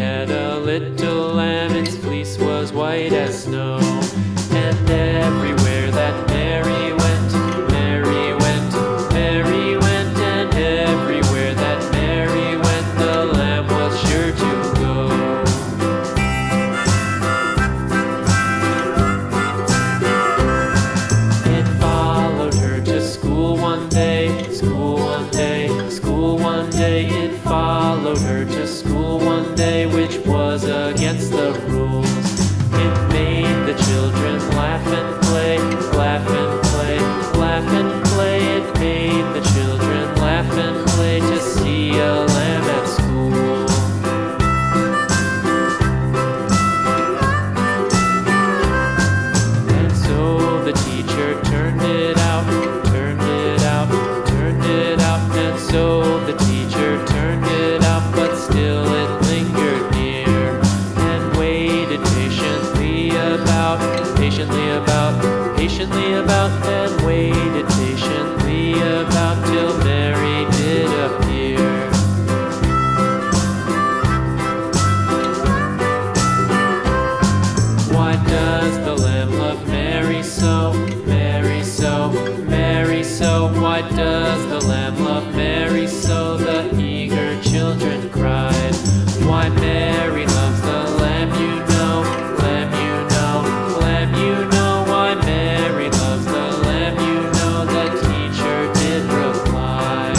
had a little lamb, its fleece was white as snow. And everywhere that Mary went, Mary went, Mary went, and everywhere that Mary went, the lamb was sure to go. It followed her to school one day, school one day, school one day. It followed her to school one day, which was against the rules. It made the children laugh and play, laugh and play, laugh and play. It made the children laugh and play to see a lamb at school. And so the teacher turned it out, turned it out, turned it out. And so the teacher turned it out, but still it lingered near and waited patiently about, patiently about, patiently about, and waited patiently about till Mary did appear. Why does the lamb love Mary so, Mary so, Mary so? Why does the lamb love Mary so? The eager children cried. Why Mary loves the lamb, you know, lamb, you know, lamb, you know. Why Mary loves the lamb, you know, the teacher did reply.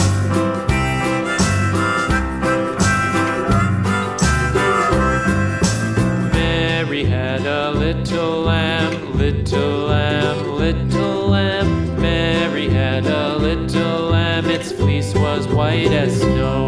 Mary had a little lamb, little lamb, little lamb. Mary had a little lamb, its fleece was white as snow.